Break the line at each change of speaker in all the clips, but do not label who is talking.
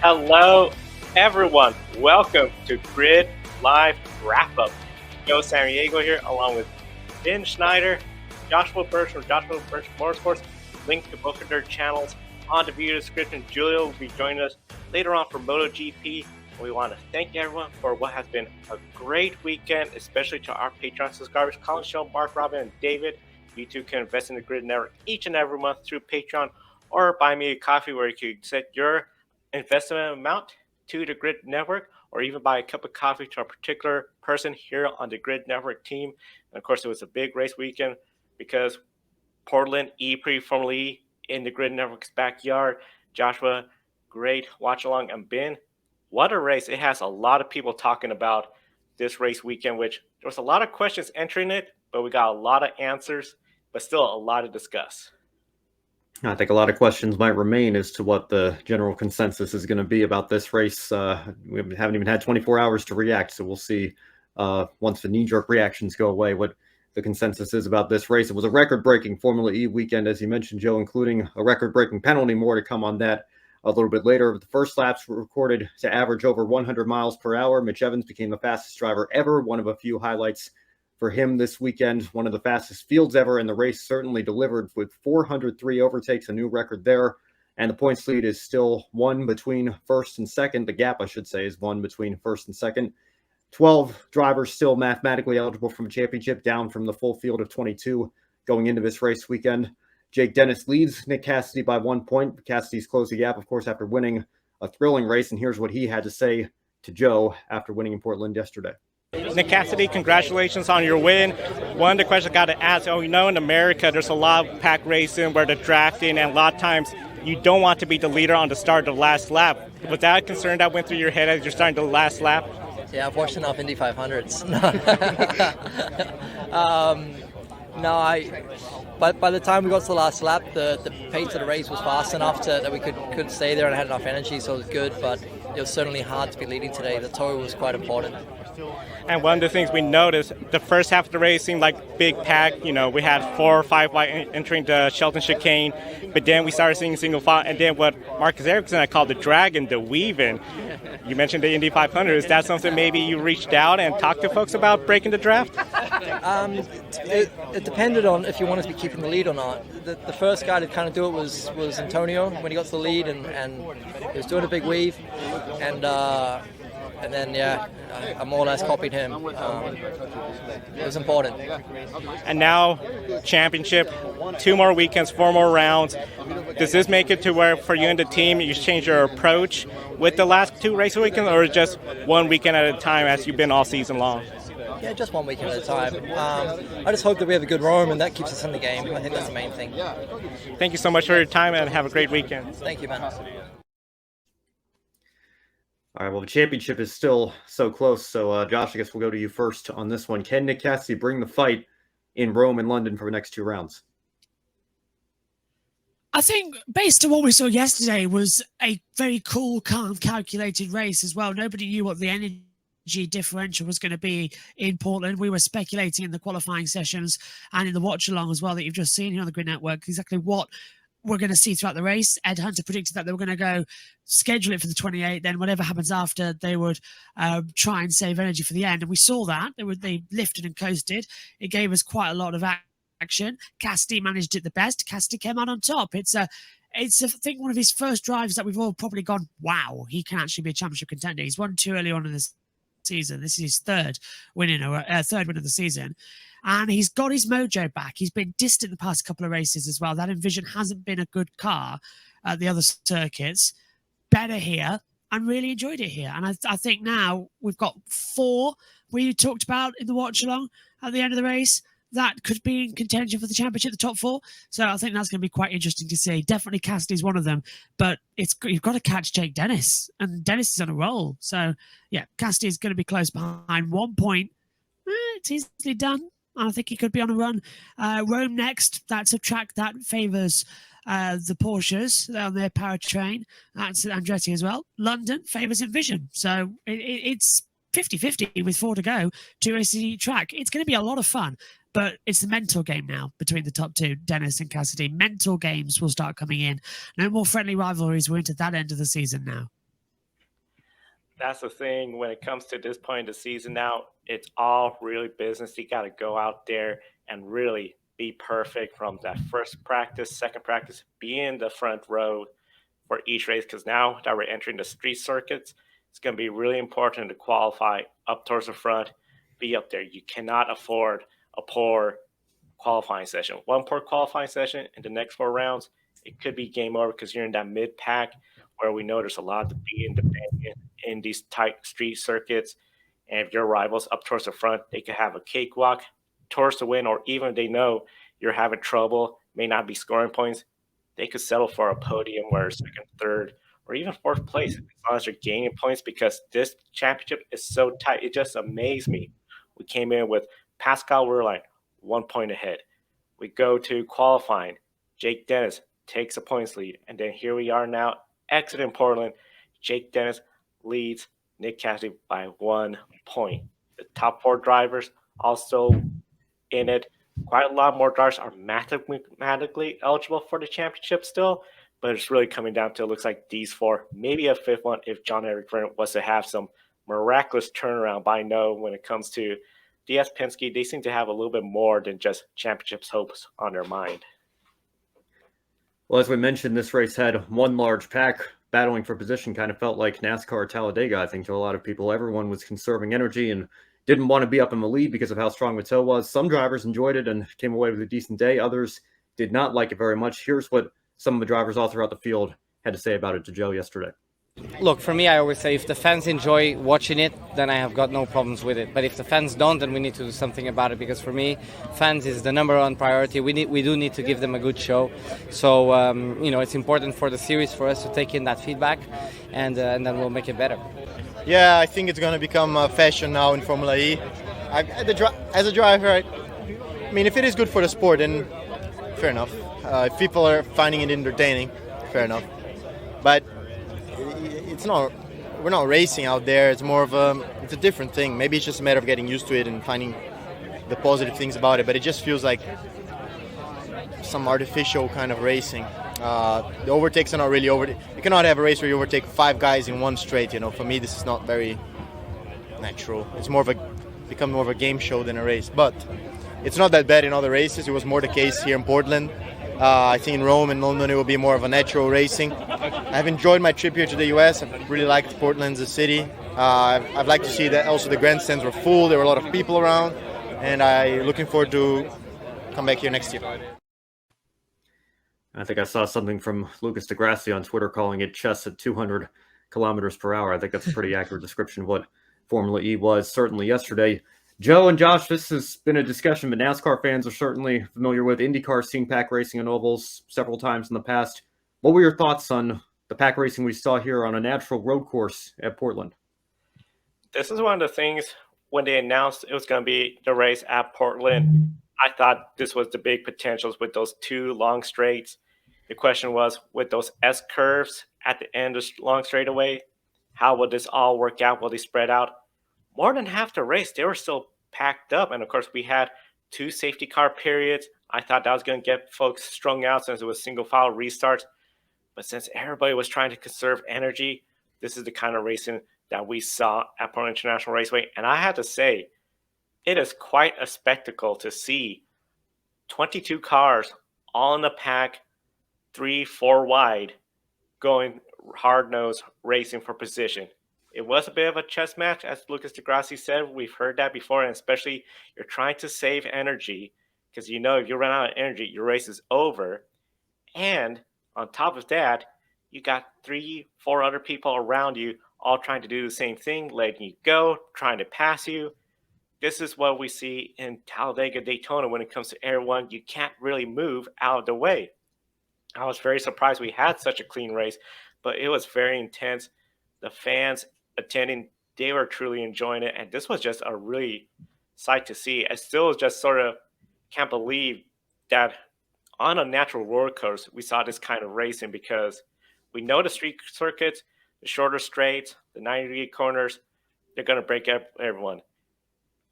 Hello, everyone. Welcome to Grid Live Wrap-Up. Joe San Diego here, along with Ben Schneider, Joshua Birch from Joshua Birch Motorsports. Link to both of their channels on the video description. Julia will be joining us later on for MotoGP. We want to thank everyone for what has been a great weekend, especially to our Patreon subscribers, Colin, Show, Marc, Robin, and David. You too can invest in the Grid Network each and every month through Patreon or buy me a coffee where you can set your investment amount to the Grid Network, or even buy a cup of coffee to a particular person here on the Grid Network team. And of course, it was a big race weekend because Portland E-Prix Formula E in the Grid Network's backyard. Joshua, great watch along, and Ben, what a race. It has a lot of people talking about this race weekend, which there was a lot of questions entering it, but we got a lot of answers, but still a lot to discuss.
I think a lot of questions might remain as to what the general consensus is going to be about this race. We haven't even had 24 hours to react, so we'll see once the knee-jerk reactions go away what the consensus is about this race. It was a record-breaking Formula E weekend, as you mentioned, Joe, including a record-breaking penalty. More to come on that a little bit later. The first laps were recorded to average over 100 miles per hour. Mitch Evans became the fastest driver ever, one of a few highlights for him this weekend, one of the fastest fields ever, and the race certainly delivered with 403 overtakes, a new record there. And the points lead is still one between first and second. The gap, I should say, is one between first and second. 12 drivers still mathematically eligible from a championship, down from the full field of 22 going into this race weekend. Jake Dennis leads Nick Cassidy by 1 point. Cassidy's closed the gap, of course, after winning a thrilling race. And here's what he had to say to Joe after winning in Portland yesterday.
Nick Cassidy, congratulations on your win. One of the questions I got to ask, in America, there's a lot of pack racing where they're drafting, and a lot of times you don't want to be the leader on the start of the last lap. Was that a concern that went through your head as you're starting the last lap?
Yeah, I've watched enough Indy 500s. By the time we got to the last lap, the pace of the race was fast enough that we could stay there and had enough energy, so it was good, but it was certainly hard to be leading today. The tow was quite important.
And one of the things we noticed, the first half of the race seemed like big pack. We had 4 or 5 wide entering the Shelton chicane, but then we started seeing single file. And then what Marcus Ericsson I called the dragon, the weave-in. You mentioned the Indy 500. Is that something maybe you reached out and talked to folks about breaking the draft?
It depended on if you wanted to be keeping the lead or not. The first guy to kind of do it was Antonio when he got to the lead, and he was doing a big weave, and then, I more or less copied him. It was important.
And now, championship, 2 more weekends, 4 more rounds. Does this make it to where, for you and the team, you change your approach with the last 2 race weekends, or just 1 weekend at a time as you've been all season long?
Yeah, just 1 weekend at a time. I just hope that we have a good Rome, and that keeps us in the game. I think that's the main thing.
Thank you so much for your time, and have a great weekend.
Thank you, man.
All right, well, the championship is still so close. So, Josh, I guess we'll go to you first on this one. Can Nick Cassidy bring the fight in Rome and London for the next 2 rounds?
I think, based on what we saw yesterday, was a very cool, calm, calculated race as well. Nobody knew what the energy differential was going to be in Portland. We were speculating in the qualifying sessions and in the watch-along as well that you've just seen here on the Grid Network exactly what we're going to see throughout the race. Ed Hunter predicted that they were going to go schedule it for the 28, then whatever happens after, they would try and save energy for the end. And we saw that. They lifted and coasted. It gave us quite a lot of action. Cassidy managed it the best. Cassidy came out on top. It's I think one of his first drives that we've all probably gone, wow, he can actually be a championship contender. He's won 2 early on in this season. This is his third win of the season. And he's got his mojo back. He's been distant the past couple of races as well. That Envision hasn't been a good car at the other circuits. Better here, and really enjoyed it here. And I think now we've got 4 we talked about in the watch-along at the end of the race that could be in contention for the championship, the top 4. So I think that's going to be quite interesting to see. Definitely Cassidy's one of them, but you've got to catch Jake Dennis, and Dennis is on a roll. So yeah, Cassidy is going to be close behind. 1 point. It's easily done. I think he could be on a run. Rome next. That's a track that favours the Porsches on their powertrain. That's Andretti as well. London favours Envision. So it's 50-50 with 4 to go to a track. It's going to be a lot of fun. But it's the mental game now between the top 2, Dennis and Cassidy. Mental games will start coming in. No more friendly rivalries. We're into that end of the season now.
That's the thing when it comes to this point in the season now, it's all really business. You got to go out there and really be perfect from that first practice, second practice, be in the front row for each race because now that we're entering the street circuits, it's going to be really important to qualify up towards the front, be up there. You cannot afford a poor qualifying session. One poor qualifying session in the next 4 rounds, it could be game over because you're in that mid pack where we know there's a lot to be independent in these tight street circuits. And if your rivals up towards the front, they could have a cakewalk towards the win, or even if they know you're having trouble, may not be scoring points, they could settle for a podium where second, third, or even fourth place as long as they're gaining points because this championship is so tight. It just amazed me. We came in with Pascal Wehrlein 1 point ahead. We go to qualifying. Jake Dennis takes a points lead. And then here we are now, exiting Portland. Jake Dennis leads Nick Cassidy by 1 point. The top 4 drivers also in it. Quite a lot more drivers are mathematically eligible for the championship still, but it's really coming down to it looks like these 4, maybe a 5th one if John-Eric Vergne was to have some miraculous turnaround. But I know when it comes to DS Penske, they seem to have a little bit more than just championships hopes on their mind.
Well, as we mentioned, this race had one large pack battling for position. Kind of felt like NASCAR Talladega, I think, to a lot of people. Everyone was conserving energy and didn't want to be up in the lead because of how strong the tow was. Some drivers enjoyed it and came away with a decent day. Others did not like it very much. Here's what some of the drivers all throughout the field had to say about it to Joe yesterday.
Look, for me, I always say if the fans enjoy watching it, then I have got no problems with it. But if the fans don't, then we need to do something about it. Because for me, fans is the number one priority. We do need to give them a good show. So it's important for the series for us to take in that feedback, and then we'll make it better.
Yeah, I think it's going to become a fashion now in Formula E. As a driver, I mean, if it is good for the sport, then fair enough. If people are finding it entertaining, fair enough. But we're not racing out there. It's more of it's a different thing. Maybe it's just a matter of getting used to it and finding the positive things about it. But it just feels like some artificial kind of racing. The overtakes are not really over. You cannot have a race where you overtake 5 guys in one straight. For me, this is not very natural. It's become more of a game show than a race. But it's not that bad in other races. It was more the case here in Portland. I think in Rome and London it will be more of a natural racing. I've enjoyed my trip here to the US. I've really liked Portland as a city. I'd like to see that also the grandstands were full. There were a lot of people around, and I'm looking forward to come back here next year.
I think I saw something from Lucas deGrassi on Twitter calling it chess at 200 kilometers per hour. I think that's a pretty accurate description of what Formula E was certainly yesterday. Joe and Josh, this has been a discussion, but NASCAR fans are certainly familiar with IndyCar seen pack racing on ovals several times in the past. What were your thoughts on the pack racing we saw here on a natural road course at Portland?
This is one of the things when they announced it was going to be the race at Portland, I thought this was the big potentials with those 2 long straights. The question was, with those S curves at the end of long straightaway, how will this all work out? Will they spread out? More than half the race, they were still packed up. And of course, we had 2 safety car periods. I thought that was going to get folks strung out since it was single file restarts. But since everybody was trying to conserve energy, this is the kind of racing that we saw at Portland International Raceway. And I have to say, it is quite a spectacle to see 22 cars all in the pack, 3-4 wide, going hard-nosed racing for position. It was a bit of a chess match, as Lucas deGrassi said. We've heard that before, and especially you're trying to save energy because if you run out of energy, your race is over. And on top of that, you got 3-4 other people around you all trying to do the same thing, letting you go, trying to pass you. This is what we see in Talladega, Daytona when it comes to everyone. You can't really move out of the way. I was very surprised we had such a clean race, but it was very intense. The fans attending, they were truly enjoying it, and this was just a really sight to see. I still just sort of can't believe that on a natural road course we saw this kind of racing, because we know the street circuits, the shorter straights, the 90-degree corners, they're going to break up everyone.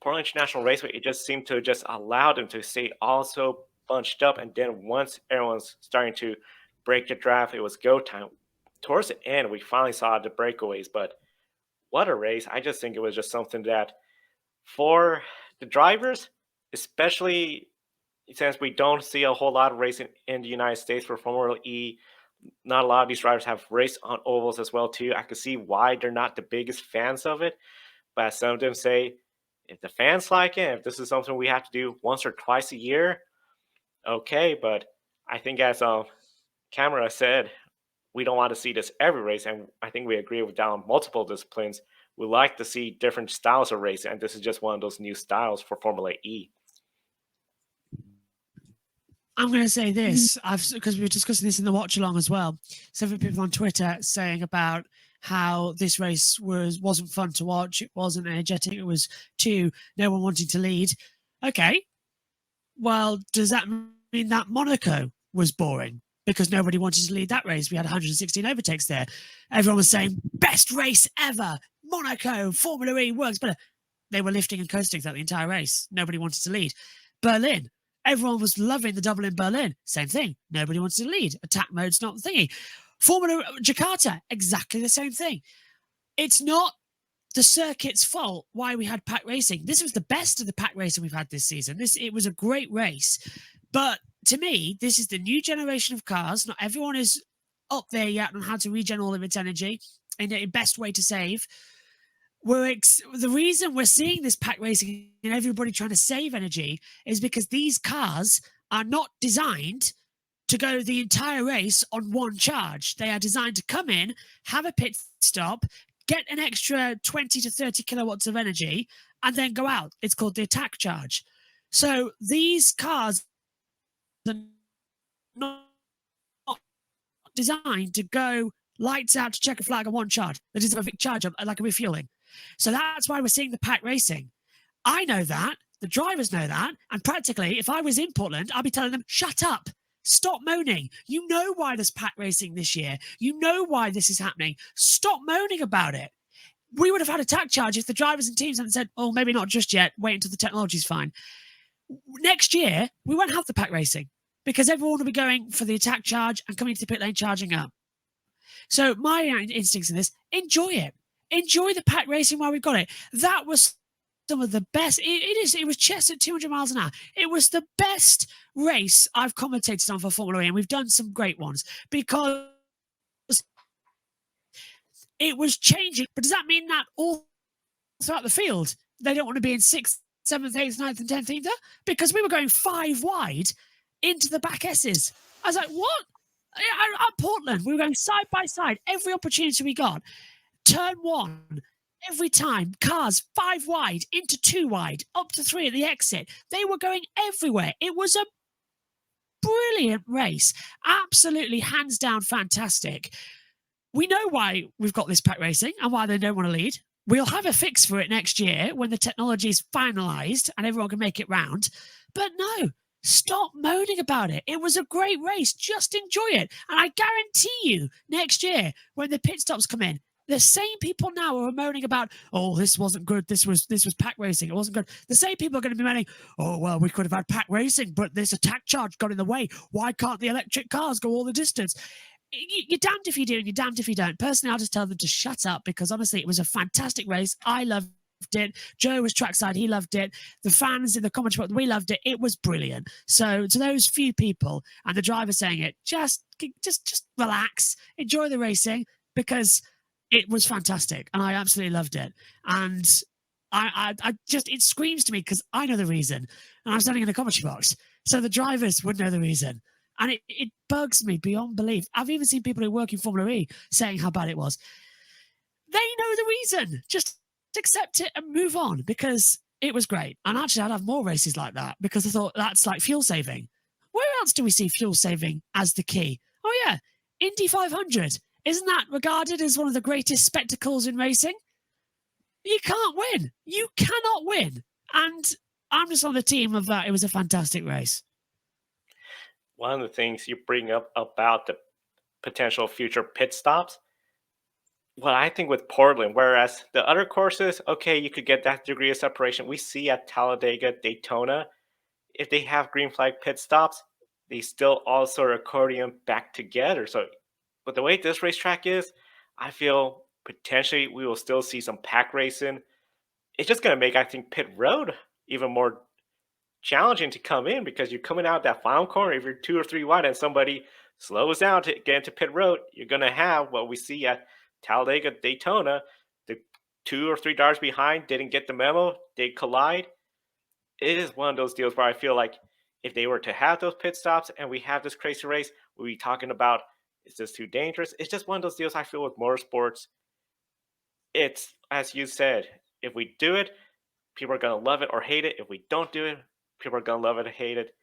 Portland International Raceway, it just seemed to just allow them to stay also bunched up, and then once everyone's starting to break the draft, it was go time. Towards the end, we finally saw the breakaways, but what a race. I just think it was just something that for the drivers, especially since we don't see a whole lot of racing in the United States for Formula E, not a lot of these drivers have raced on ovals as well too. I can see why they're not the biggest fans of it, but as some of them say, if the fans like it, if this is something we have to do once or twice a year, okay. But I think as Camera said, we don't want to see this every race, and I think we agree with that on multiple disciplines. We like to see different styles of racing, and this is just one of those new styles for Formula E.
I'm going to say this, because we were discussing this in the watch along as well. Several people on Twitter saying about how this race wasn't fun to watch. It wasn't energetic. It was no one wanting to lead. Okay. Well, does that mean that Monaco was boring? Because nobody wanted to lead that race. We had 116 overtakes there. Everyone was saying, best race ever. Monaco, Formula E works better. They were lifting and coasting throughout the entire race. Nobody wanted to lead. Berlin, everyone was loving the double in Berlin. Same thing. Nobody wanted to lead. Attack mode's not the thingy. Formula Jakarta, exactly the same thing. It's not the circuit's fault why we had pack racing. This was the best of the pack racing we've had this season. It was a great race. But to me, this is the new generation of cars. Not everyone is up there yet on how to regen all of its energy in the best way to save. The reason we're seeing this pack racing and everybody trying to save energy is because these cars are not designed to go the entire race on one charge. They are designed to come in, have a pit stop, get an extra 20 to 30 kilowatts of energy, and then go out. It's called the attack charge. So these cars are not designed to go lights out to check a flag on one charge. That is a big charge up, like a refueling. So that's why we're seeing the pack racing. I know that. The drivers know that. And practically, if I was in Portland, I'd be telling them, shut up. Stop moaning. You know why there's pack racing this year. You know why this is happening. Stop moaning about it. We would have had a tack charge if the drivers and teams hadn't said, oh, maybe not just yet. Wait until the technology's fine. Next year, we won't have the pack racing because everyone will be going for the attack charge and coming to the pit lane charging up. So my instincts in this, enjoy it. Enjoy the pack racing while we've got it. That was some of the best. It was chess at 200 miles an hour. It was the best race I've commentated on for Formula E, and we've done some great ones because it was changing. But does that mean that all throughout the field, they don't want to be in 6th, 7th, 8th, 9th, and 10th either? Because we were going 5 wide into the back S's. I was like, what? At Portland, we were going side by side. Every opportunity we got. Turn 1, every time, cars 5 wide into 2 wide, up to 3 at the exit. They were going everywhere. It was a brilliant race. Absolutely, hands down, fantastic. We know why we've got this pack racing and why they don't want to lead. We'll have a fix for it next year when the technology is finalized and everyone can make it round. But no, stop moaning about it. It was a great race. Just enjoy it. And I guarantee you, next year, when the pit stops come in, the same people now are moaning about, oh, this wasn't good. This was pack racing. It wasn't good. The same people are going to be moaning, oh, well, we could have had pack racing, but this attack charge got in the way. Why can't the electric cars go all the distance? You're damned if you do and you're damned if you don't. Personally, I'll just tell them to shut up because honestly, it was a fantastic race. I loved it. Joe was trackside. He loved it. The fans in the commentary, we loved it. It was brilliant. So to those few people and the driver saying it, just relax, enjoy the racing because it was fantastic and I absolutely loved it. And I just, it screams to me because I know the reason and I'm standing in the commentary box. So the drivers would know the reason. And it bugs me beyond belief. I've even seen people who work in Formula E saying how bad it was. They know the reason. Just accept it and move on because it was great. And actually, I'd have more races like that because I thought that's like fuel saving. Where else do we see fuel saving as the key? Oh, yeah, Indy 500. Isn't that regarded as one of the greatest spectacles in racing? You can't win. You cannot win. And I'm just on the team of that. It was a fantastic race.
One of the things you bring up about the potential future pit stops, well, I think with Portland, whereas the other courses, okay, you could get that degree of separation. We see at Talladega, Daytona, if they have green flag pit stops, they still also accordion back together. So, but the way this racetrack is, I feel Potentially, we will still see some pack racing. It's just going to make, I think, pit road even more challenging to come in because you're coming out that final corner. If you're 2 or 3 wide and somebody slows down to get into pit road, you're going to have what we see at Talladega, Daytona. The 2 or 3 drivers behind didn't get the memo. They collide. It is one of those deals where I feel like if they were to have those pit stops and we have this crazy race, we'll be talking about, is this too dangerous? It's just one of those deals I feel with motorsports. It's, as you said, if we do it, people are going to love it or hate it. If we don't do it, people are going to love it or hate it.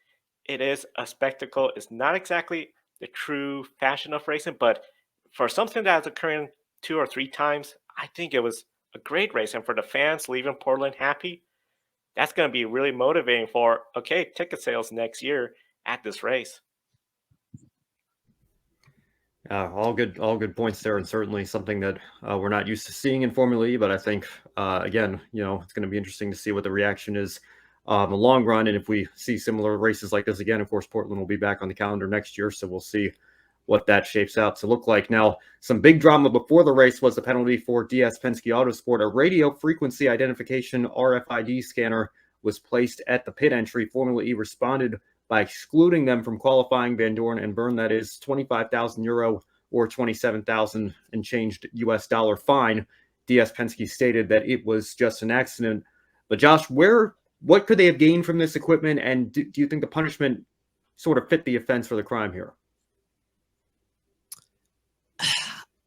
It is a spectacle. It's not exactly the true fashion of racing, but for something that's occurring 2 or 3 times, I think it was a great race. And for the fans leaving Portland happy, that's going to be really motivating for, okay, ticket sales next year at this race.
All good points there, and certainly something that we're not used to seeing in Formula E. But I think, again, it's going to be interesting to see what the reaction is in the long run. And if we see similar races like this again, of course, Portland will be back on the calendar next year, so we'll see what that shapes out to look like. Now, some big drama before the race was the penalty for DS Penske Autosport. A radio frequency identification RFID scanner was placed at the pit entry. Formula E responded by excluding them from qualifying. Van Dorn and Byrne, that is €25,000 or 27,000 and changed US dollar fine. DS Penske stated that it was just an accident. But Josh, what could they have gained from this equipment? And do you think the punishment sort of fit the offense for the crime here?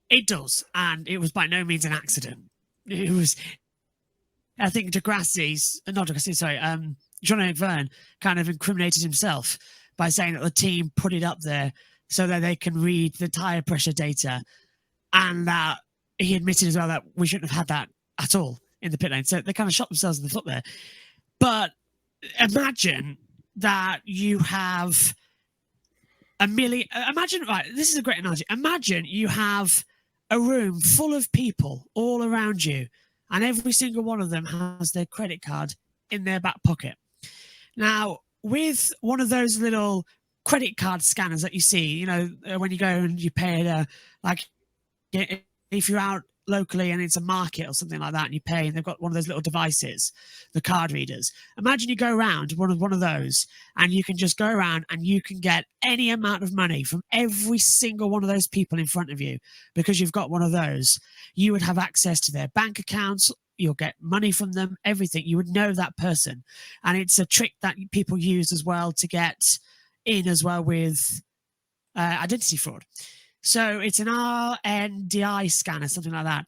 It does, and it was by no means an accident. It was, I think, John O'Verne kind of incriminated himself by saying that the team put it up there so that they can read the tire pressure data, and that he admitted as well that we shouldn't have had that at all in the pit lane. So they kind of shot themselves in the foot there. But imagine that you have right, this is a great analogy. Imagine you have a room full of people all around you, and every single one of them has their credit card in their back pocket. Now, with one of those little credit card scanners that you see, when you go and you pay if you're out locally and it's a market or something like that and you pay and they've got one of those little devices, the card readers. Imagine you go around one of those and you can just go around and you can get any amount of money from every single one of those people in front of you because you've got one of those. You would have access to their bank accounts. You'll get money from them, everything. You would know that person. And it's a trick that people use as well to get in as well with identity fraud. So it's an RNDI scanner, something like that.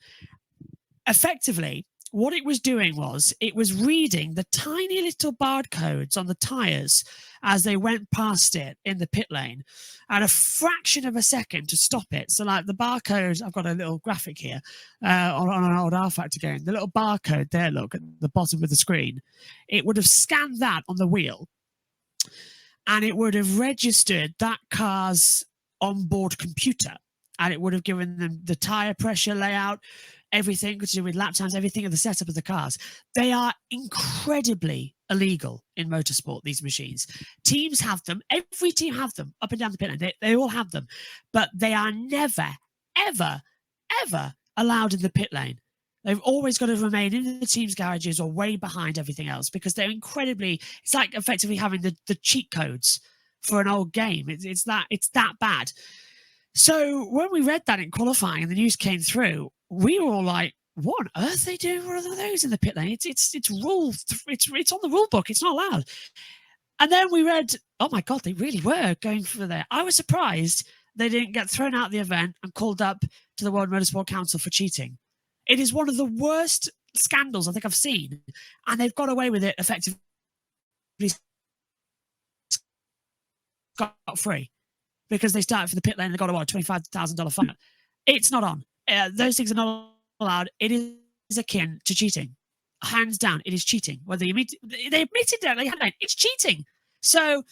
Effectively, what it was doing was it was reading the tiny little barcodes on the tires as they went past it in the pit lane at a fraction of a second to stop it. So like the barcode, I've got a little graphic here on an old R-Factor game. The little barcode there, look, at the bottom of the screen. It would have scanned that on the wheel and it would have registered that car's onboard computer, and it would have given them the tire pressure layout, everything to do with lap times, everything of the setup of the cars. They are incredibly illegal in motorsport, these machines. Teams have them. Every team have them up and down the pit lane. They all have them, but they are never, ever, ever allowed in the pit lane. They've always got to remain in the team's garages or way behind everything else because they're it's like effectively having the cheat codes for an old game. It's that bad. So when we read that in qualifying and the news came through, we were all like, what on earth are they doing? What are those in the pit lane? It's on the rule book. It's not allowed. And then we read, oh my God, they really were going for that. I was surprised they didn't get thrown out of the event and called up to the World Motorsport Council for cheating. It is one of the worst scandals I think I've seen. And they've got away with it effectively scot-free because they started for the pit lane and they got a $25,000 fine. It's not on. Those things are not allowed. It is akin to cheating. Hands down, it is cheating. Whether you they admitted that it's cheating. So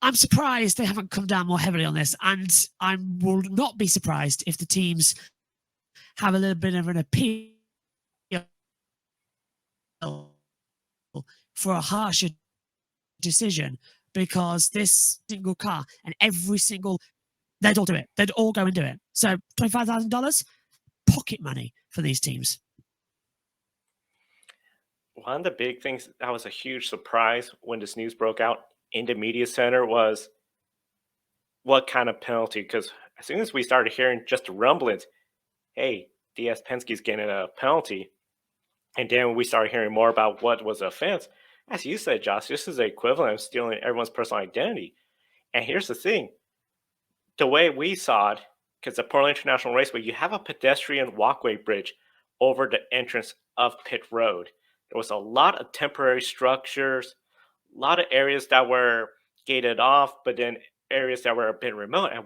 I'm surprised they haven't come down more heavily on this, and I will not be surprised if the teams have a little bit of an appeal for a harsher decision. Because this single car and every single, they'd all do it. They'd all go and do it. So $25,000, pocket money for these teams.
One of the big things that was a huge surprise when this news broke out in the media center was what kind of penalty. Because as soon as we started hearing just the rumblings, hey, DS Penske's getting a penalty, and then we started hearing more about what was the offense. As you said, Josh, this is the equivalent of stealing everyone's personal identity. And here's the thing: the way we saw it, because the Portland International Raceway, you have a pedestrian walkway bridge over the entrance of pit road. There was a lot of temporary structures, a lot of areas that were gated off, but then areas that were a bit remote. And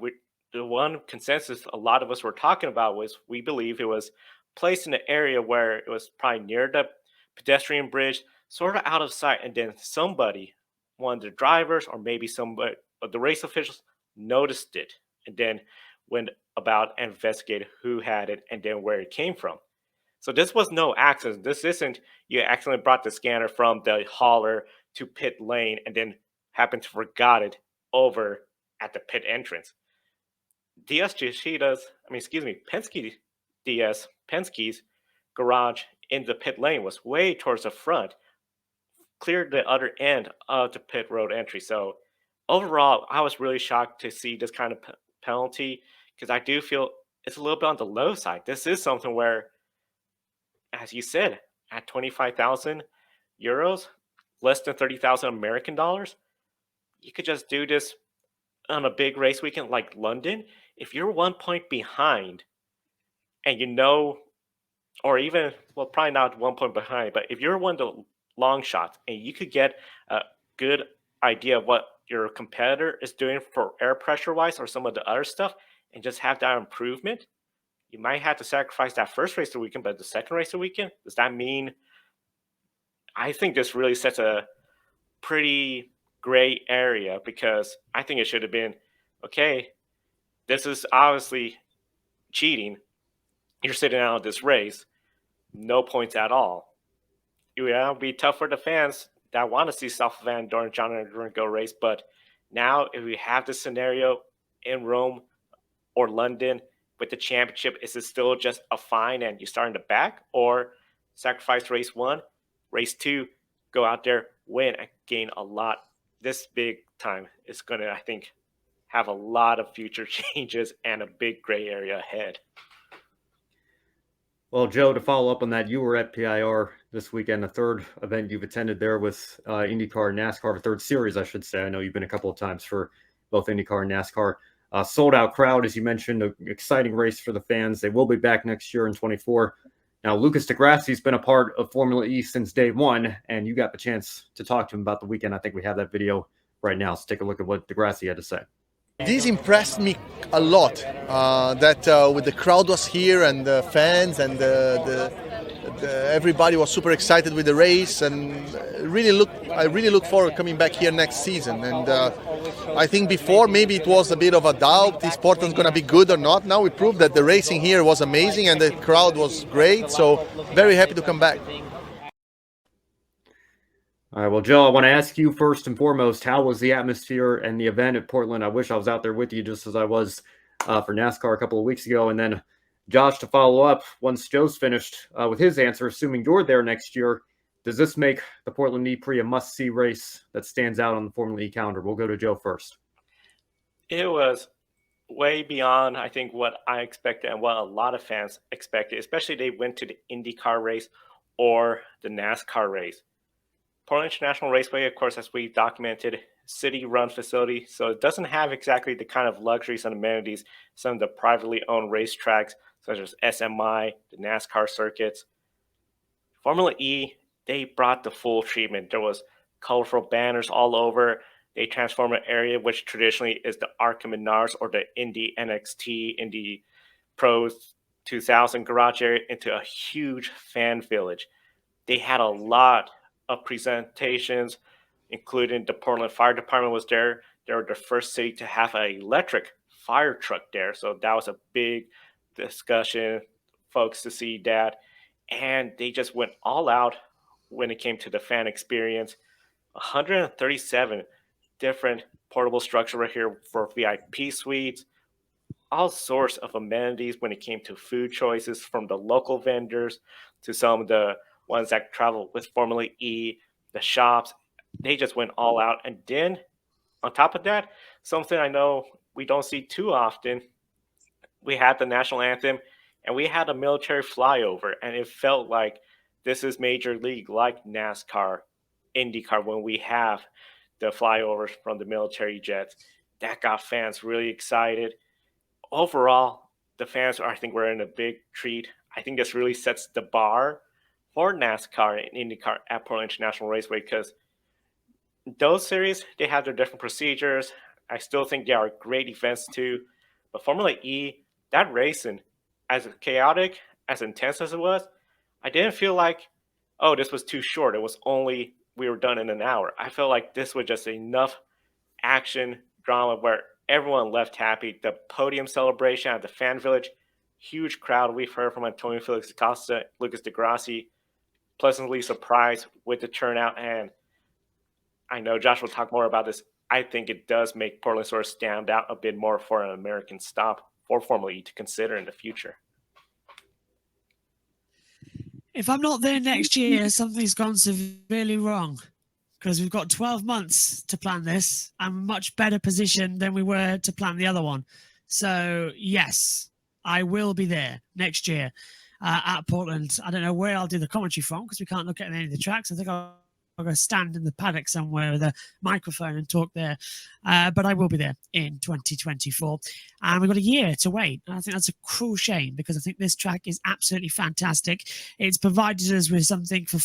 the one consensus a lot of us were talking about was we believe it was placed in an area where it was probably near the pedestrian bridge, sort of out of sight, and then somebody, one of the drivers or maybe somebody of the race officials, noticed it and then went about and investigated who had it and then where it came from. So this was no accident. This isn't you accidentally brought the scanner from the hauler to pit lane and then happened to forgot it over at the pit entrance. DS Penske's garage in the pit lane was way towards the front, cleared the other end of the pit road entry. So overall, I was really shocked to see this kind of penalty because I do feel it's a little bit on the low side. This is something where, as you said, at 25,000 euros, less than 30,000 American dollars, you could just do this on a big race weekend like London. If you're 1 point behind and you know, or even, well, probably not 1 point behind, but if you're one of the long shots and you could get a good idea of what your competitor is doing for air pressure wise or some of the other stuff and just have that improvement, you might have to sacrifice that first race of the weekend, but the second race of the weekend, does that mean? I think this really sets a pretty gray area because I think it should have been okay, this is obviously cheating. You're sitting out of this race, no points at all. It would be tough for the fans that want to see South Van Dorn John and go race, but now if we have this scenario in Rome or London with the championship, is it still just a fine and you start in the back, or sacrifice race one, race two, go out there, win, and gain a lot? This big time is going to, I think, have a lot of future changes and a big gray area ahead.
Well, Joe, to follow up on that, you were at PIR this weekend, the third event you've attended there with IndyCar and NASCAR, the third series, I should say. I know you've been a couple of times for both IndyCar and NASCAR. Sold out crowd, as you mentioned, an exciting race for the fans. They will be back next year in 24. Now, Lucas di Grassi's been a part of Formula E since day one, and you got the chance to talk to him about the weekend. I think we have that video right now, so take a look at what di Grassi had to say.
This impressed me a lot, that with the crowd was here and the fans and everybody was super excited with the race, and I really look forward to coming back here next season. And I think before maybe it was a bit of a doubt, is Portland's going to be good or not. Now we proved that the racing here was amazing and the crowd was great, so very happy to come back.
All right, well, Joe, I want to ask you first and foremost, how was the atmosphere and the event at Portland? I wish I was out there with you just as I was for NASCAR a couple of weeks ago. And then, Josh, to follow up, once Joe's finished with his answer, assuming you're there next year, does this make the Portland E-Prix a must-see race that stands out on the Formula E calendar? We'll go to Joe first.
It was way beyond, I think, what I expected and what a lot of fans expected, especially they went to the IndyCar race or the NASCAR race. Portland International Raceway, of course, as we documented, city-run facility, so it doesn't have exactly the kind of luxuries and amenities some of the privately owned racetracks, such as SMI, the NASCAR circuits. Formula E, they brought the full treatment. There was colorful banners all over. They transformed an area which traditionally is the Arc and Menards or the Indy NXT, Indy Pros 2000 garage area into a huge fan village. They had a lot of presentations, including the Portland Fire Department was there. They were the first city to have an electric fire truck there. So that was a big discussion, folks, to see that. And they just went all out when it came to the fan experience. 137 different portable structures right here for VIP suites, all sorts of amenities when it came to food choices, from the local vendors to some of the ones that travel with Formula E, the shops. They just went all out. And then on top of that, something I know we don't see too often, we had the national anthem and we had a military flyover, and it felt like this is major league, like NASCAR, IndyCar, when we have the flyovers from the military jets. That got fans really excited. Overall, the fans, I think, were in a big treat. I think this really sets the bar for NASCAR and IndyCar at Portland International Raceway, because those series, they have their different procedures. I still think they are great events too. But Formula E, that racing, as chaotic, as intense as it was, I didn't feel like, oh, this was too short. It was only, we were done in an hour. I felt like this was just enough action, drama where everyone left happy. The podium celebration at the fan village, huge crowd. We've heard from Antonio Felix Acosta, Lucas de Grassi, pleasantly surprised with the turnout. And I know Josh will talk more about this. I think it does make Portland sort of stand out a bit more for an American stop for Formula E to consider in the future.
If I'm not there next year, something's gone severely wrong, because we've got 12 months to plan this. I'm in much better position than we were to plan the other one. So, yes, I will be there next year at Portland. I don't know where I'll do the commentary from, because we can't look at any of the tracks. I think I'll go stand in the paddock somewhere with a microphone and talk there. But I will be there in 2024. And we've got a year to wait. And I think that's a cruel shame, because I think this track is absolutely fantastic. It's provided us with something for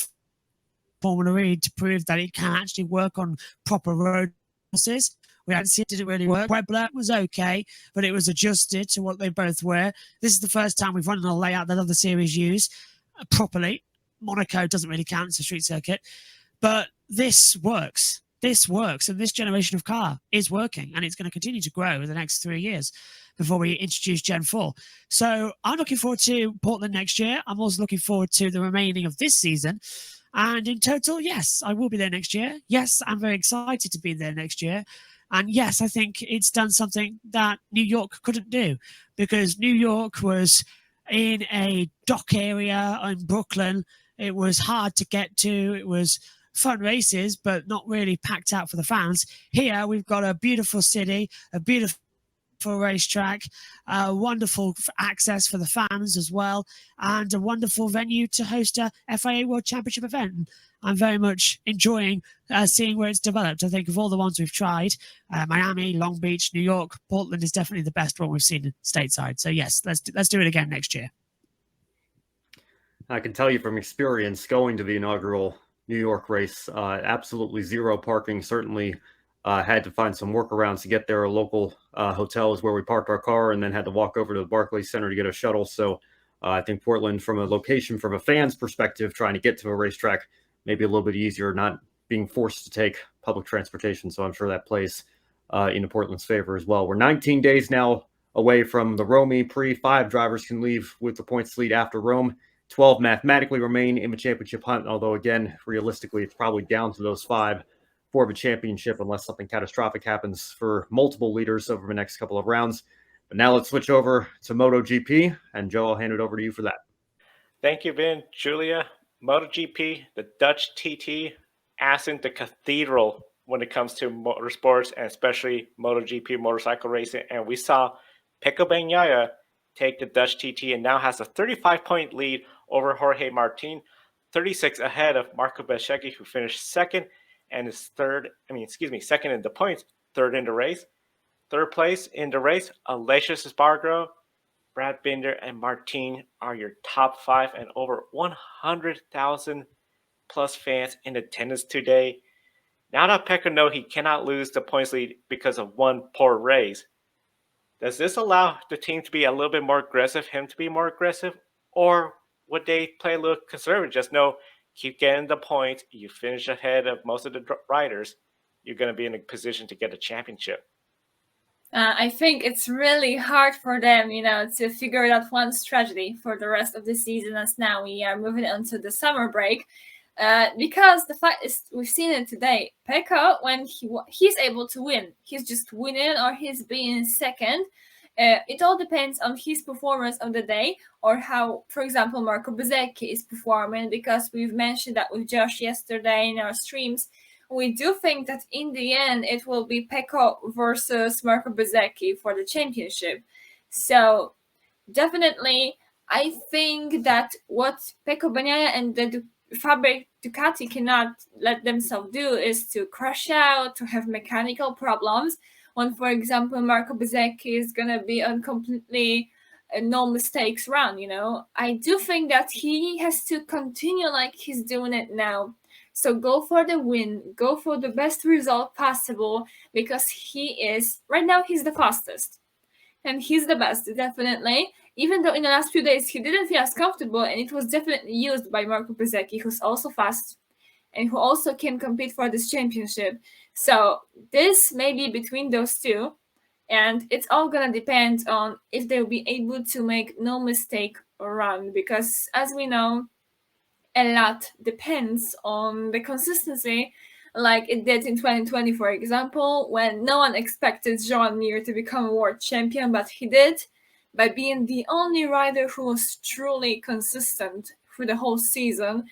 Formula E to prove that it can actually work on proper road courses. We hadn't seen it didn't really work. Webbler was okay, but it was adjusted to what they both were. This is the first time we've run on a layout that other series use properly. Monaco doesn't really count. It's a street circuit. But this works. This works. And this generation of car is working. And it's going to continue to grow in the next 3 years before we introduce Gen 4. So I'm looking forward to Portland next year. I'm also looking forward to the remaining of this season. And in total, yes, I will be there next year. Yes, I'm very excited to be there next year. And yes, I think it's done something that New York couldn't do, because New York was in a dock area in Brooklyn. It was hard to get to. It was fun races, but not really packed out for the fans. Here, we've got a beautiful city, a beautiful racetrack, wonderful access for the fans as well, and a wonderful venue to host a FIA World Championship event. I'm very much enjoying seeing where it's developed. I think of all the ones we've tried, Miami, Long Beach, New York, Portland is definitely the best one we've seen stateside. So yes, let's do it again next year.
I can tell you from experience going to the inaugural New York race, absolutely zero parking. Certainly had to find some workarounds to get there. A local hotel is where we parked our car, and then had to walk over to the Barclays Center to get a shuttle. So I think Portland, from a location, from a fan's perspective, trying to get to a racetrack, maybe a little bit easier, not being forced to take public transportation. So I'm sure that plays into Portland's favor as well. We're 19 days now away from the Rome E-Prix. 5 drivers can leave with the points lead after Rome. 12 mathematically remain in the championship hunt, although, again, realistically, it's probably down to those 5 for the championship unless something catastrophic happens for multiple leaders over the next couple of rounds. But now let's switch over to MotoGP, and Joe, I'll hand it over to you for that.
Thank you, Vin. Julia, MotoGP, the Dutch TT, Assen, the cathedral when it comes to motorsports, and especially MotoGP motorcycle racing. And we saw Pecco Bagnaia take the Dutch TT and now has a 35-point lead over Jorge Martin, 36 ahead of Marco Bezzecchi, who finished second and is second in the points, third in the race. Third place in the race, Aleix Espargaro, Brad Binder, and Martin are your top 5, and over 100,000 plus fans in attendance today. Now that Pecco knows he cannot lose the points lead because of one poor race, does this allow the team to be a little bit more aggressive, him to be more aggressive, or would they play a little conservative? Just know, keep getting the points. You finish ahead of most of the riders, you're going to be in a position to get a championship.
I think it's really hard for them, to figure out one strategy for the rest of the season, as now we are moving on to the summer break. Because the fact is, we've seen it today. Pecco, when he's able to win, he's just winning, or he's being second. It all depends on his performance of the day, or how, for example, Marco Bezzecchi is performing, because we've mentioned that with Josh yesterday in our streams. We do think that in the end it will be Pecco versus Marco Bezzecchi for the championship. So definitely, I think that what Pecco Bagnaia and the Fabric Ducati cannot let themselves do is to crash out, to have mechanical problems. When, for example, Marco Bezzecchi is going to be on completely no mistakes run, I do think that he has to continue like he's doing it now. So go for the win, go for the best result possible, because right now he's the fastest. And he's the best, definitely. Even though in the last few days he didn't feel as comfortable, and it was definitely used by Marco Bezzecchi, who's also fast and who also can compete for this championship. So this may be between those two, and it's all gonna depend on if they'll be able to make no mistake run, because as we know, a lot depends on the consistency, like it did in 2020, for example, when no one expected Joan Mir to become a world champion, but he did, by being the only rider who was truly consistent through the whole season,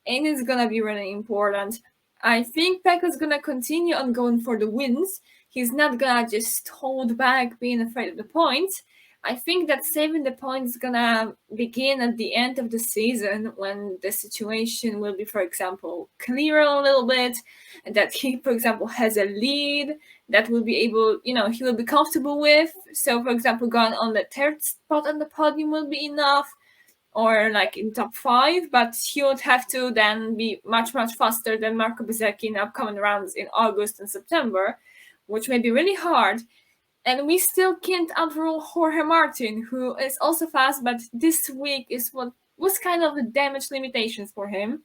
and it's gonna be really important. I think Pecco's gonna continue on going for the wins. He's not gonna just hold back, being afraid of the points. I think that saving the points is gonna begin at the end of the season, when the situation will be, for example, clearer a little bit, and that he, for example, has a lead that will be able, he will be comfortable with. So, for example, going on the third spot on the podium will be enough, or like in top 5, but he would have to then be much, much faster than Marco Bezzecchi in upcoming rounds in August and September, which may be really hard. And we still can't outrule Jorge Martin, who is also fast, but this week is what was kind of the damage limitations for him.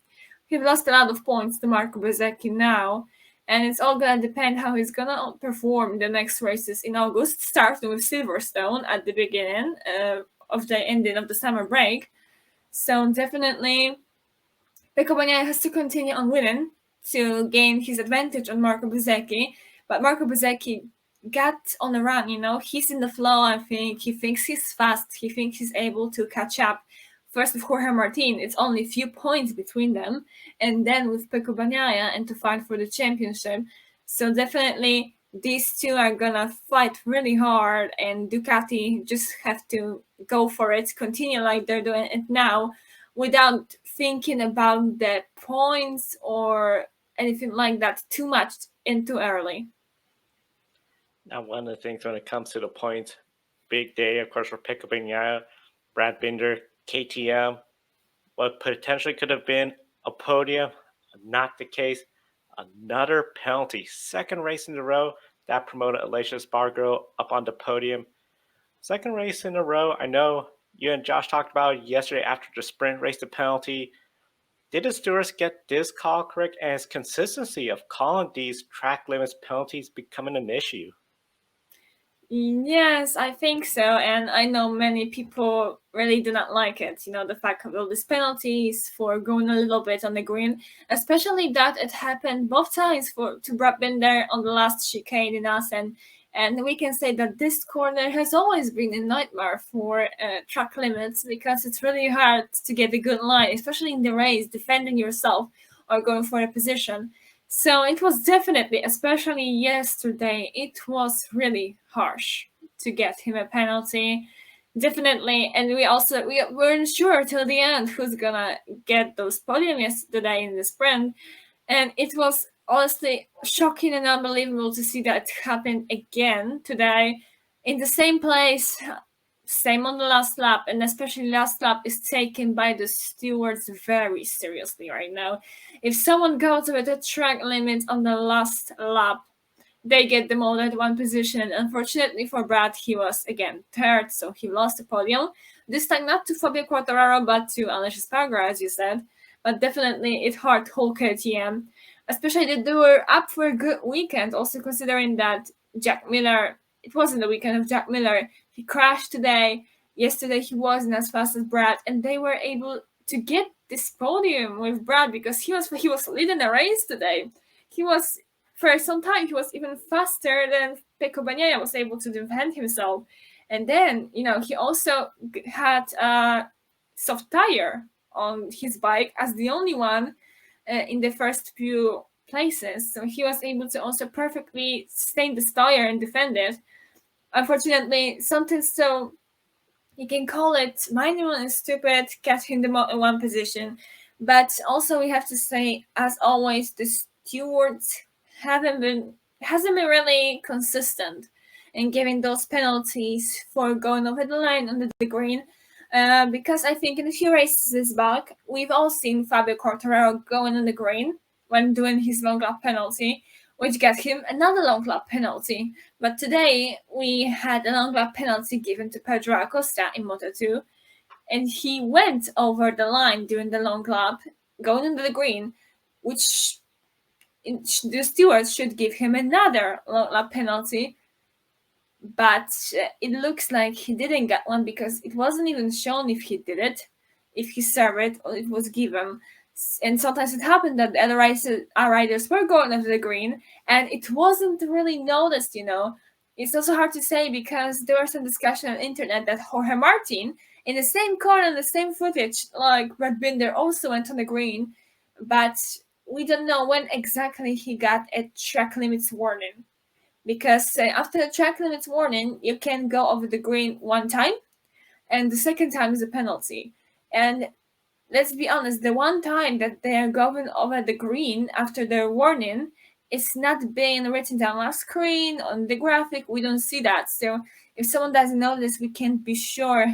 He lost a lot of points to Marco Bezzecchi now, and it's all gonna depend how he's gonna perform in the next races in August, starting with Silverstone at the beginning of the ending of the summer break. So definitely, Pecco Bagnaia has to continue on winning to gain his advantage on Marco Bezzecchi, but Marco Bezzecchi got on the run, he's in the flow. I think he thinks he's fast, he thinks he's able to catch up first with Jorge Martin. It's only a few points between them, and then with Pecco Bagnaia, and to fight for the championship. So definitely these two are gonna fight really hard, and Ducati just have to go for it, continue like they're doing it now, without thinking about the points or anything like that too much and too early.
Now, one of the things when it comes to the points, big day, of course, for Pecco Bagnaia, Brad Binder, KTM, what potentially could have been a podium, not the case. Another penalty, second race in a row, that promoted Alicia Spargo up on the podium. Second race in a row. I know you and Josh talked about it yesterday after the sprint race, the penalty. Did the stewards get this call correct, and is consistency of calling these track limits penalties becoming an issue?
Yes, I think so, and I know many people really do not like it, the fact of all these penalties for going a little bit on the green, especially that it happened both times to Brad Binder on the last chicane in Assen, and we can say that this corner has always been a nightmare for track limits, because it's really hard to get a good line, especially in the race, defending yourself or going for a position. So it was definitely, especially yesterday, it was really harsh to get him a penalty. Definitely. And we weren't sure till the end who's gonna get those podium yesterday in the sprint. And it was honestly shocking and unbelievable to see that happen again today in the same place. Same on the last lap, and especially last lap is taken by the stewards very seriously right now. If someone goes over the track limit on the last lap, they get demoted one position. Unfortunately for Brad, he was again third, so he lost the podium. This time not to Fabio Quartararo, but to Aleix Espargaro, as you said. But definitely it hurt whole KTM, especially that they were up for a good weekend, also considering that Jack Miller, it wasn't the weekend of Jack Miller. He crashed today. Yesterday he wasn't as fast as Brad, and they were able to get this podium with Brad because he was leading the race today. He was, for some time, he was even faster than Pecco Bagnaia was able to defend himself. And then, he also had a soft tire on his bike as the only one in the first few places. So he was able to also perfectly sustain this tire and defend it. Unfortunately, something so, you can call it minor and stupid, got him the one position. But also we have to say, as always, the stewards hasn't been really consistent in giving those penalties for going over the line under the green. Because I think in a few races back, we've all seen Fabio Quartararo going on the green when doing his long lap penalty, which got him another long lap penalty. But today we had a long lap penalty given to Pedro Acosta in Moto2, and he went over the line during the long lap, going into the green, which the stewards should give him another long lap penalty. But it looks like he didn't get one because it wasn't even shown if he did it, if he served it, or it was given. And sometimes it happened that the other riders were going over the green and it wasn't really noticed, It's also hard to say because there was some discussion on the internet that Jorge Martin, in the same car and the same footage, like Brad Binder, also went on the green, but we don't know when exactly he got a track limits warning. Because after the track limits warning, you can go over the green one time, and the second time is a penalty. And let's be honest, the one time that they are going over the green after their warning is not being written down on screen, on the graphic. We don't see that. So if someone doesn't know this, we can't be sure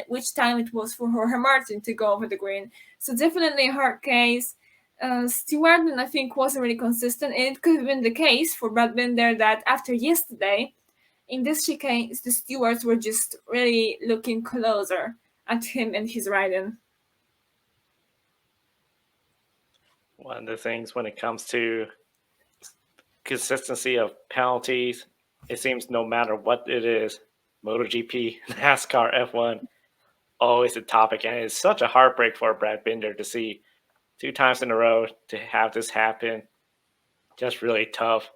which time it was for Jorge Martin to go over the green. So definitely a hard case. Stewardman, I think, wasn't really consistent. And it could have been the case for Brad Binder that after yesterday, in this chicane, the stewards were just really looking closer at him and his riding.
One of the things when it comes to consistency of penalties, it seems no matter what it is, MotoGP, NASCAR, F1, always a topic. And it's such a heartbreak for Brad Binder to see 2 times in a row to have this happen. Just really tough.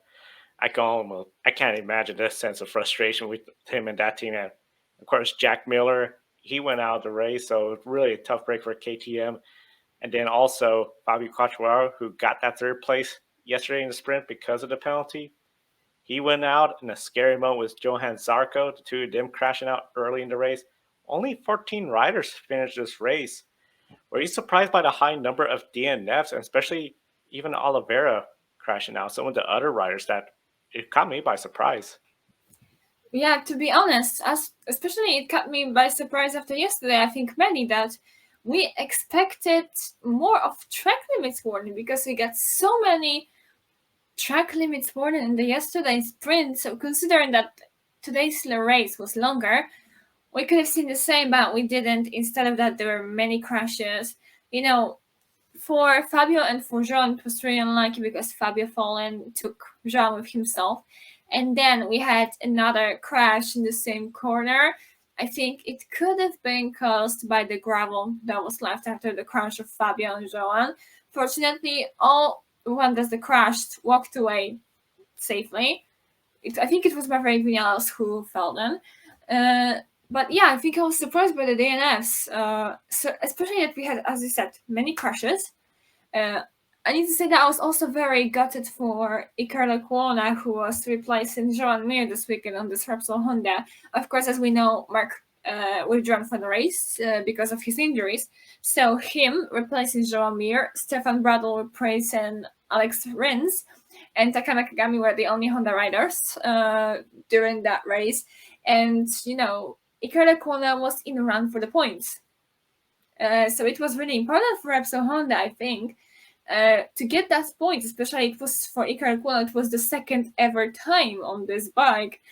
I can't imagine this sense of frustration with him and that team. And of course, Jack Miller, he went out of the race, so really a tough break for KTM. And then also Fabio Quartararo, who got that 3rd place yesterday in the sprint because of the penalty. He went out in a scary moment with Johan Zarco, the 2 of them crashing out early in the race. Only 14 riders finished this race. Were you surprised by the high number of DNFs, and especially even Oliveira crashing out? Some of the other riders that it caught me by surprise.
Yeah, to be honest, especially it caught me by surprise after yesterday. I think many that we expected more of track limits warning because we got so many track limits warning in the yesterday's sprint. So considering that today's race was longer, we could have seen the same, but we didn't. Instead of that, there were many crashes. For Fabio and for Jean, it was really unlucky because Fabio fallen, took Jean with himself. And then we had another crash in the same corner. I think it could have been caused by the gravel that was left after the crash of Fabio and Joan. Fortunately, all one that crashed walked away safely. I think it was Maverick Vinales who fell then. But yeah, I think I was surprised by the DNFs, so especially that we had, as you said, many crashes. I need to say that I was also very gutted for Iker Lecuona, who was replacing Joan Mir this weekend on this Repsol Honda. Of course, as we know, Marc withdrawn from the race because of his injuries. So him replacing Joan Mir, Stefan Bradl replacing Alex Rins, and Taka Nakagami were the only Honda riders during that race. And, Iker Lecuona was in a run for the points. So it was really important for Repsol Honda, I think, to get that point, especially it was for Iker Lecuona, it was the 2nd ever time on this bike.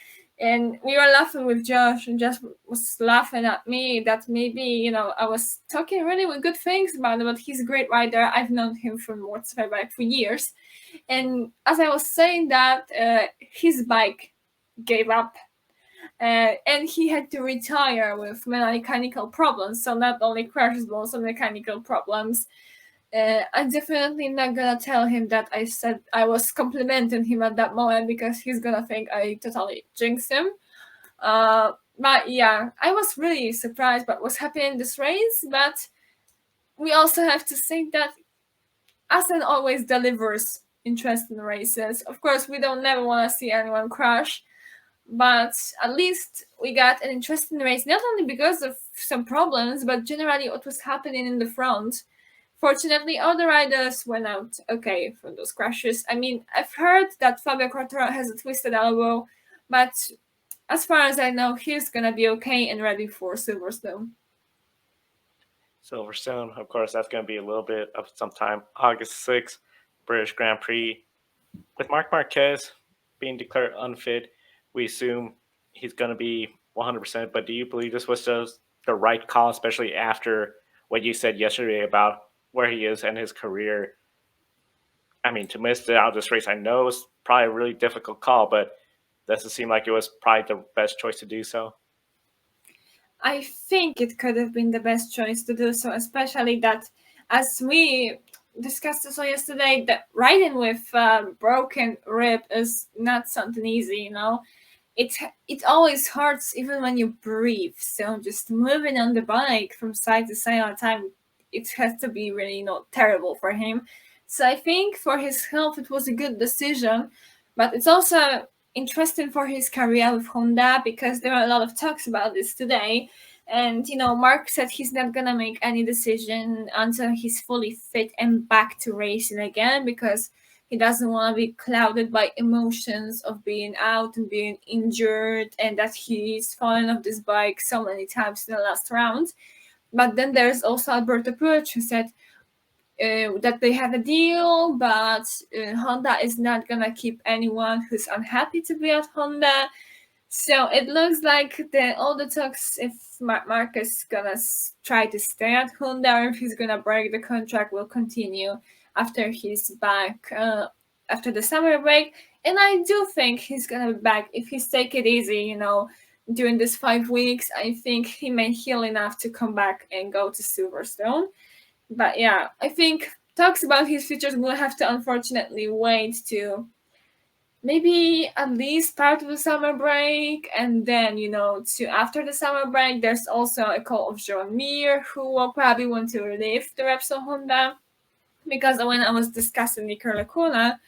And we were laughing with Josh, and Josh was laughing at me that maybe, I was talking really with good things about him, but he's a great rider. I've known him from Motorsport bike for years. And as I was saying that, his bike gave up. And he had to retire with mechanical problems. So not only crashes, but also mechanical problems. I'm definitely not gonna tell him that I said I was complimenting him at that moment because he's gonna think I totally jinxed him. But yeah, I was really surprised by what's happening in this race. But we also have to say that Aston always delivers interesting races. Of course, we don't never want to see anyone crash, but at least we got an interesting race, not only because of some problems, but generally what was happening in the front. Fortunately, all the riders went out okay from those crashes. I mean, I've heard that Fabio Quartararo has a twisted elbow, but as far as I know, he's gonna be okay and ready for Silverstone.
Silverstone, of course, that's going to be a little bit of some time. August 6th, British Grand Prix. With Marc Marquez being declared unfit, we assume he's going to be 100%. But do you believe this was just the right call, especially after what you said yesterday about where he is and his career? I mean, to miss out this race, I know it's probably a really difficult call, but does it seem like it was probably the best choice to do so?
I think it could have been the best choice to do so, especially that, as we discussed also yesterday, that riding with broken rib is not something easy, you know. It always hurts even when you breathe. So just moving on the bike from side to side all the time, it has to be really, terrible for him. So I think for his health, it was a good decision, but it's also interesting for his career with Honda because there are a lot of talks about this today. And Mark said he's not gonna make any decision until he's fully fit and back to racing again because he doesn't want to be clouded by emotions of being out and being injured and that he's fallen off this bike so many times in the last round. But then there's also Alberto Puig who said that they have a deal, but Honda is not gonna keep anyone who's unhappy to be at Honda. So it looks like all the talks if Marquez is gonna try to stay at Honda or if he's gonna break the contract will continue after he's back after the summer break. And I do think he's gonna be back if he's take it easy, during this 5 weeks. I think he may heal enough to come back and go to Silverstone. But yeah, I think talks about his futures will have to unfortunately wait to maybe at least part of the summer break, and then to after the summer break there's also a call of Joan Mir who will probably want to leave the Repsol Honda, because when I was discussing Nico Lacuna,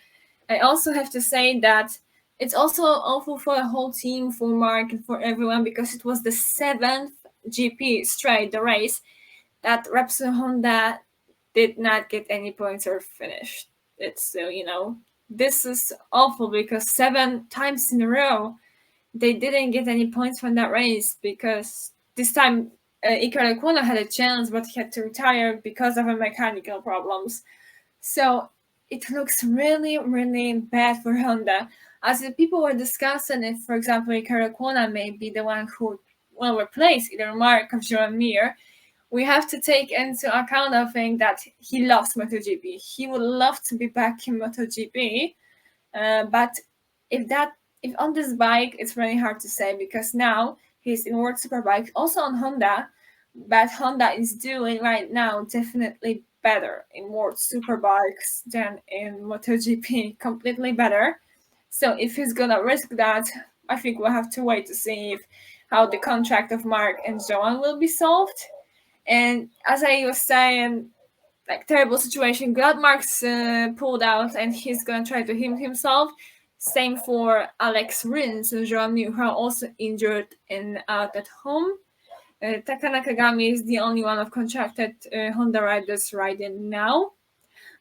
I also have to say that it's also awful for the whole team, for Mark and for everyone, because it was the 7th GP straight the race that Repsol Honda did not get any points or finished. It's still, this is awful because 7 times in a row they didn't get any points from that race, because this time Iker Lecuona had a chance, but he had to retire because of a mechanical problems. So it looks really, really bad for Honda. As the people were discussing if, for example, Iker Lecuona may be the one who will replace either Marc or Joan Mir, we have to take into account the thing that he loves MotoGP. He would love to be back in MotoGP, but if on this bike, it's really hard to say because now he's in World Superbike, also on Honda, but Honda is doing right now definitely better in World Superbikes than in MotoGP, completely better. So if he's gonna risk that, I think we'll have to wait to see how the contract of Marc and Joan will be solved. And as I was saying, like terrible situation. Glad Marc's pulled out and he's gonna try to heal himself. Same for Alex Rins and Joan Mir, who are also injured and out at home. Taka Nakagami is the only one of contracted Honda riders riding now.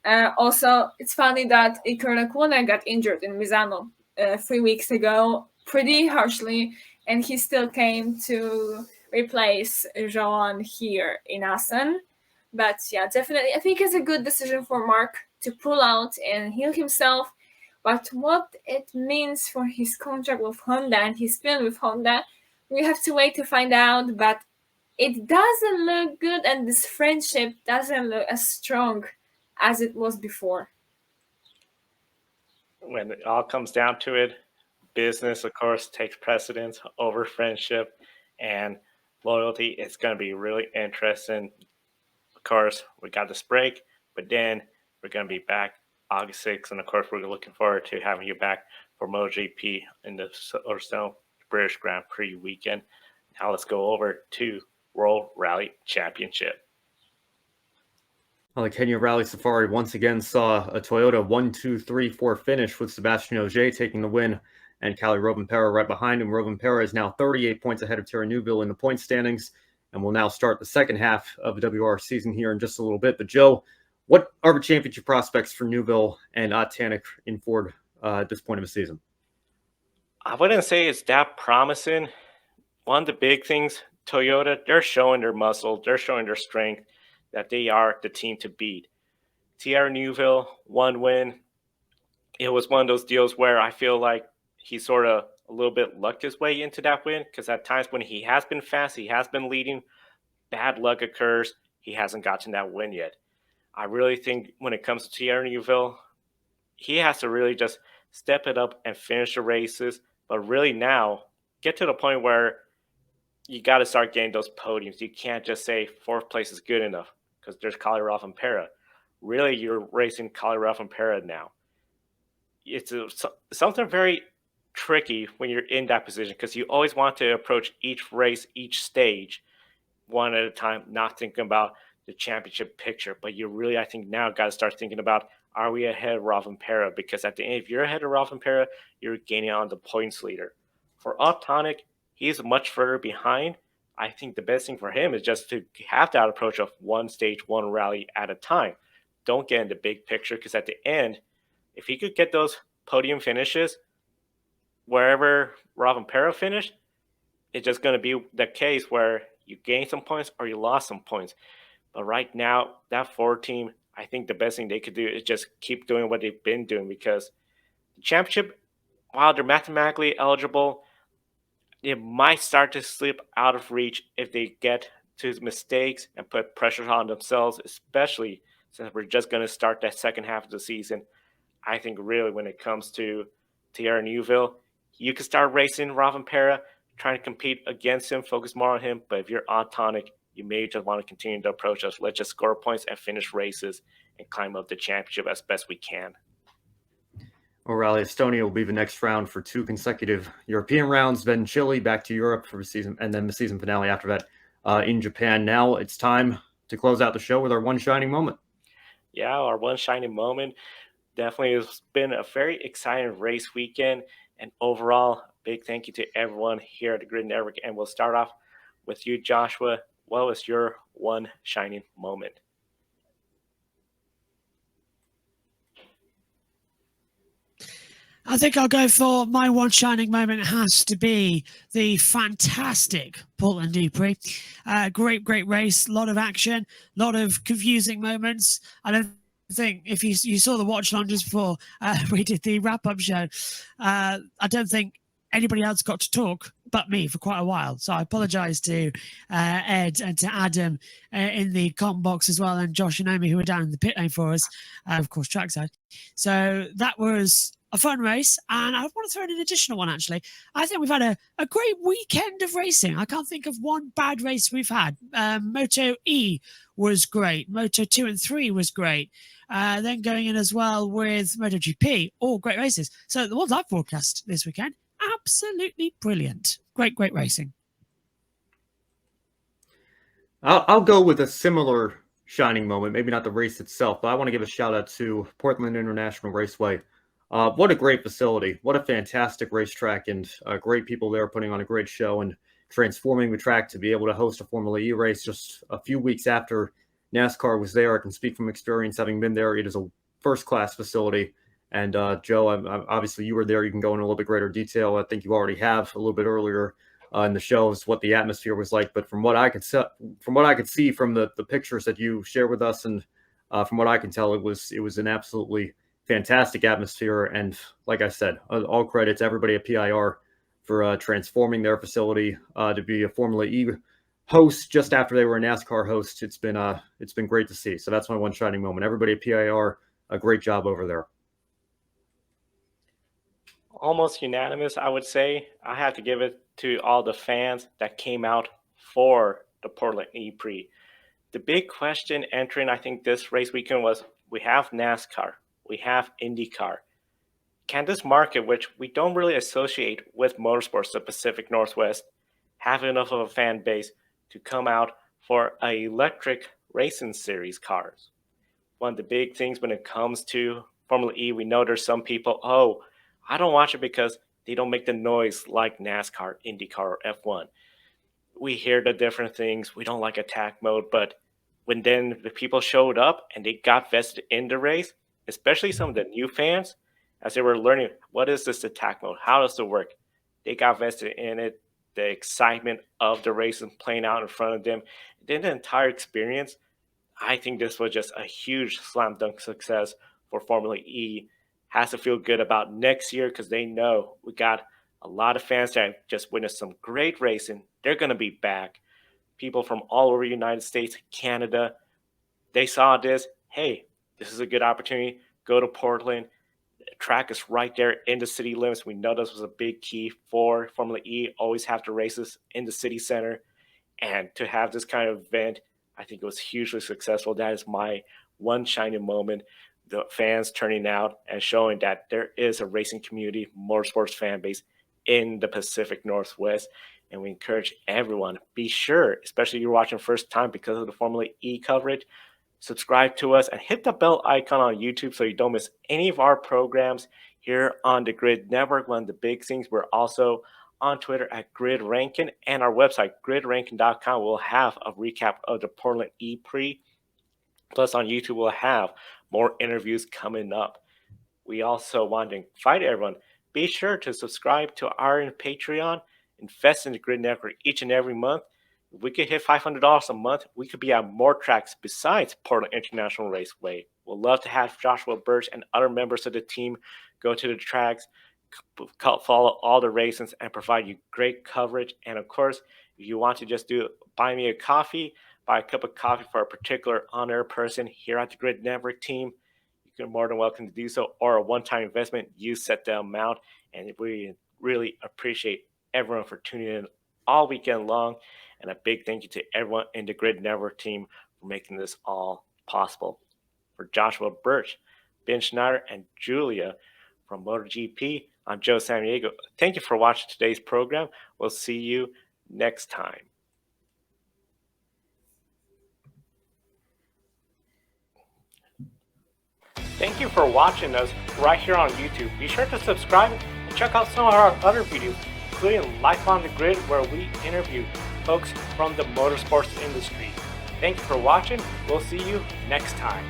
Also, it's funny that Iker Lecuona got injured in Misano 3 weeks ago, pretty harshly, and he still came to replace Joan here in Assen. But yeah, definitely, I think it's a good decision for Marc to pull out and heal himself. But what it means for his contract with Honda and his spin with Honda, we have to wait to find out. But it doesn't look good, and this friendship doesn't look as strong as it was before.
When it all comes down to it, business, of course, takes precedence over friendship and loyalty. It's going to be really interesting. Of course, we got this break, but then we're going to be back August 6th. And of course, we're looking forward to having you back for MotoGP in the Silverstone British Grand Prix weekend. Now let's go over to World Rally Championship.
Well, the Kenya Rally Safari once again saw a Toyota 1-2-3-4 finish with Sebastian Ogier taking the win and Kalle Rovanperä right behind him. Rovanperä is now 38 points ahead of Thierry Neuville in the point standings, and will now start the second half of the WR season here in just a little bit. But Joe, what are the championship prospects for Neuville and Tanak in Ford at this point of the season?
I wouldn't say it's that promising. One of the big things, Toyota, they're showing their muscle, they're showing their strength, that they are the team to beat. Thierry Neuville, one win. It was one of those deals where I feel like he sort of a little bit lucked his way into that win, because at times when he has been fast, he has been leading, bad luck occurs, he hasn't gotten that win yet. I really think when it comes to Thierry Neuville, he has to really just step it up and finish the races, but really now get to the point where you got to start getting those podiums. You can't just say fourth place is good enough because there's Kalle Rovanperä. Really, you're racing Kalle Rovanperä now. It's something very tricky when you're in that position, because you always want to approach each race, each stage, one at a time, not thinking about the championship picture. But you really, I think now, got to start thinking about, are we ahead of Rovanperä? Because at the end, if you're ahead of Rovanperä, you're gaining on the points leader. For Tonic, he's much further behind. I think the best thing for him is just to have that approach of one stage, one rally at a time. Don't get in the big picture, because at the end, if he could get those podium finishes wherever Rovanperä finished, it's just going to be the case where you gain some points or you lost some points. But right now, that Ford team, I think the best thing they could do is just keep doing what they've been doing, because the championship, while they're mathematically eligible, it might start to slip out of reach if they get to mistakes and put pressure on themselves, especially since we're just going to start that second half of the season. I think really when it comes to Thierry Neuville, you can start racing Rovanperä, trying to compete against him, focus more on him. But if you're on Tonic, you may just want to continue to approach us. Let's just score points and finish races and climb up the championship as best we can.
Well, Rally Estonia will be the next round for 2 consecutive European rounds, then Chile, back to Europe for the season, and then the season finale after that in Japan. Now it's time to close out the show with our one shining moment.
Yeah, our one shining moment. Definitely has been a very exciting race weekend, and overall, big thank you to everyone here at the Grid Network. And we'll start off with you, Joshua. What was your one shining moment?
I think I'll go for my one shining moment. It has to be the fantastic Portland E-Prix. Great race, a lot of action, a lot of confusing moments. I don't think, if you saw the watch along just before we did the wrap-up show, I don't think anybody else got to talk but me for quite a while. So I apologize to Ed and to Adam in the com box as well, and Josh and Naomi, who were down in the pit lane for us, of course, trackside. So that was a fun race, and I want to throw in an additional one, actually. I think we've had a great weekend of racing. I can't think of one bad race we've had. Moto E was great. Moto 2 and 3 was great. Then going in as well with MotoGP, all great races. So the ones I've broadcast this weekend, absolutely brilliant. Great racing.
I'll go with a similar shining moment, maybe not the race itself, but I want to give a shout out to Portland International Raceway. What a great facility. What a fantastic racetrack, and great people there putting on a great show and transforming the track to be able to host a Formula E race just a few weeks after NASCAR was there. I can speak from experience having been there. It is a first-class facility. And Joe, obviously you were there. You can go into a little bit greater detail. I think you already have a little bit earlier in the shows what the atmosphere was like. But from what I could see from the pictures that you shared with us, and from what I can tell, it was an absolutely fantastic atmosphere. And like I said, all credit to everybody at PIR for transforming their facility to be a Formula E host just after they were a NASCAR host. It's been great to see. So that's my one shining moment. Everybody at PIR, a great job over there.
Almost unanimous, I would say. I have to give it to all the fans that came out for the Portland E-Prix. The big question entering, I think, this race weekend was, we have NASCAR, we have IndyCar. Can this market, which we don't really associate with motorsports, the Pacific Northwest, have enough of a fan base to come out for electric racing series cars. One of the big things when it comes to Formula E, we know there's some people, oh, I don't watch it because they don't make the noise like NASCAR, IndyCar, or F1. We hear the different things. We don't like attack mode, but when then the people showed up and they got vested in the race, especially some of the new fans, as they were learning what is this attack mode, how does it work, they got vested in it. The excitement of the race and playing out in front of them, then the entire experience. I think this was just a huge slam dunk success for Formula E. Has to feel good about next year because they know we got a lot of fans that just witnessed some great racing. They're going to be back. People from all over the United States, Canada, they saw this. Hey, this is a good opportunity. Go to Portland. The track is right there in the city limits. We know this was a big key for Formula E. Always have the races in the city center. And to have this kind of event, I think it was hugely successful. That is my one shining moment. The fans turning out and showing that there is a racing community, motorsports fan base in the Pacific Northwest. And we encourage everyone, be sure, especially if you're watching first time because of the Formula E coverage, subscribe to us and hit the bell icon on YouTube so you don't miss any of our programs here on the Grid Network. One of the big things, we're also on Twitter at Grid Rankin, and our website, gridrankin.com, will have a recap of the Portland E-Prix. Plus on YouTube, we'll have more interviews coming up. We also want to invite everyone, be sure to subscribe to our Patreon, invest in the Grid Network each and every month. If we could hit $500 a month, we could be at more tracks besides Portland International Raceway. We'd love to have Joshua Birch and other members of the team go to the tracks, follow all the races, and provide you great coverage. And of course, if you want to just buy me a coffee, buy a cup of coffee for a particular on-air person here at the Grid Network team, you're more than welcome to do so, or a one-time investment, you set the amount. And we really appreciate everyone for tuning in all weekend long. And a big thank you to everyone in the Grid Network team for making this all possible. For Joshua Birch, Ben Schneider, and Julia from MotoGP, I'm Joe Samaniego. Thank you for watching today's program. We'll see you next time. Thank you for watching us right here on YouTube. Be sure to subscribe and check out some of our other videos, including Life on the Grid, where we interview folks from the motorsports industry. Thank you for watching. We'll see you next time.